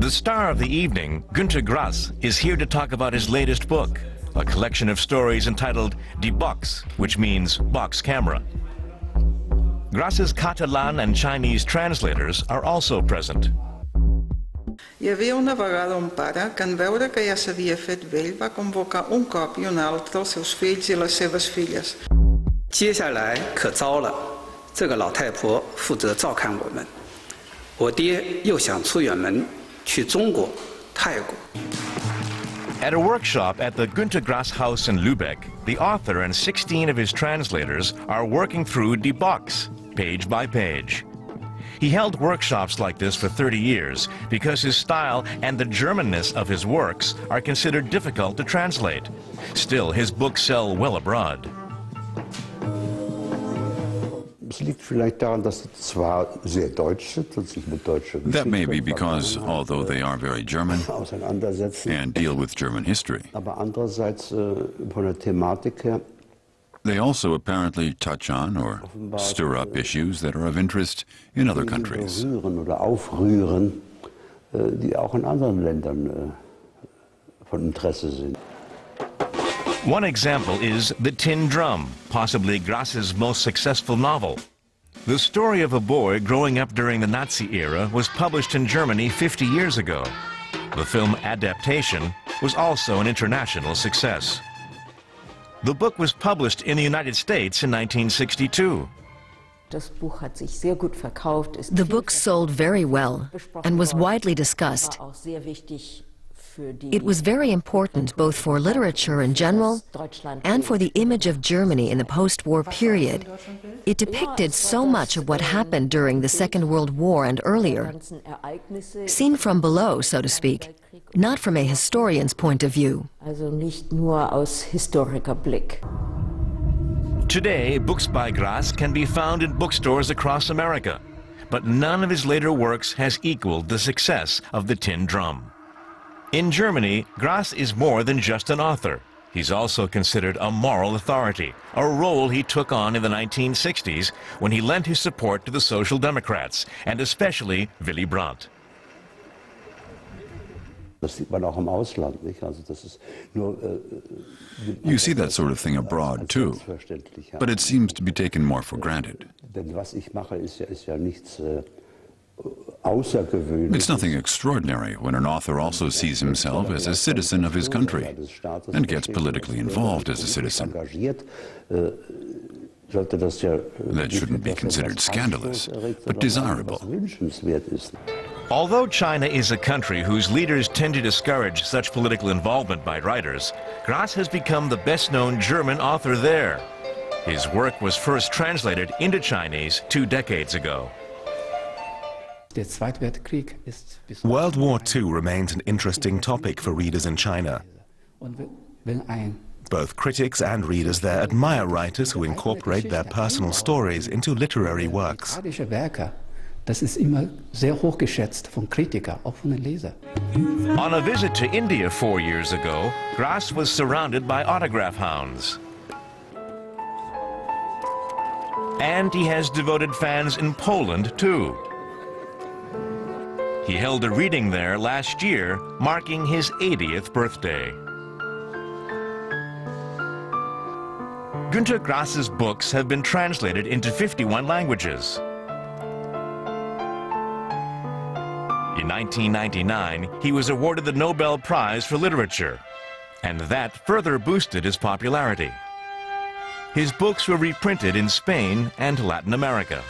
The star of the evening, GÄ×nter Grass, is here to talk about his latest book, a collection of stories entitled Die Box, which means box camera. Grass's Catalan and Chinese translators are also present. Hi havia una vegada un pare que en veure que ja s'havia fet vell va convocar un cop i un altre els seus fills i les seves filles. 接下来可糟了，这个老太婆负责照看我们。我爹又想出远门，去中国、泰国。 At a workshop at the GÄ×nter Grass house in Lübeck, the author and 16 of his translators are working through Die Box, page by page. He held workshops like this for 30 years because his style and the Germanness of his works are considered difficult to translate. Still, his books sell well abroad. That may be because, although they are very German and deal with German history, they also apparently touch on or stir up issues that are of interest in other countries. One example is The Tin Drum, possibly Grass's most successful novel. The story of a boy growing up during the Nazi era was published in Germany 50 years ago. The film adaptation was also an international success. The book was published in the United States in 1962. The book sold very well and was widely discussed. It was very important both for literature in general and for the image of Germany in the post-war period. It depicted so much of what happened during the Second World War and earlier, seen from below, so to speak, not from a historian's point of view. Today, books by Grass can be found in bookstores across America, but none of his later works has equaled the success of The Tin Drum. In Germany, Grass is more than just an author. He's also considered a moral authority, a role he took on in the 1960s when he lent his support to the Social Democrats, and especially Willy Brandt. You see that sort of thing abroad, too, but it seems to be taken more for granted. It's nothing extraordinary when an author also sees himself as a citizen of his country and gets politically involved as a citizen. That shouldn't be considered scandalous, but desirable. Although China is a country whose leaders tend to discourage such political involvement by writers, Grass has become the best-known German author there. His work was first translated into Chinese 2 decades ago. World War II remains an interesting topic for readers in China. Both critics and readers there admire writers who incorporate their personal stories into literary works. On a visit to India 4 years ago, Grass was surrounded by autograph hounds. And he has devoted fans in Poland, too. He held a reading there last year, marking his 80th birthday. GÄ×nter Grass's books have been translated into 51 languages. In 1999, he was awarded the Nobel Prize for Literature, and that further boosted his popularity. His books were reprinted in Spain and Latin America.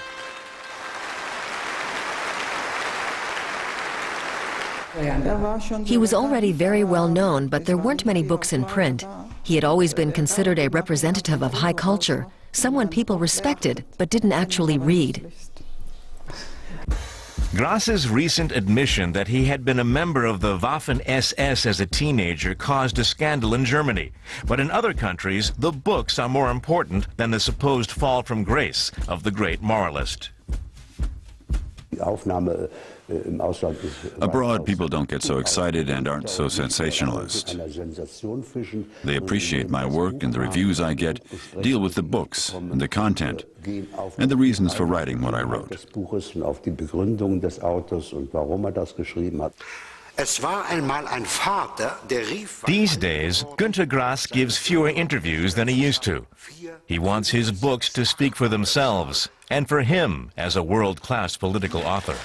He was already very well known, but there weren't many books in print. He had always been considered a representative of high culture, someone people respected but didn't actually read. Grass's recent admission that he had been a member of the Waffen-SS as a teenager caused a scandal in Germany. But in other countries, the books are more important than the supposed fall from grace of the great moralist. Abroad, people don't get so excited and aren't so sensationalist. They appreciate my work, and the reviews I get deal with the books and the content and the reasons for writing what I wrote. These days, GÄ×nter Grass gives fewer interviews than he used to. He wants his books to speak for themselves, and for him as a world-class political author.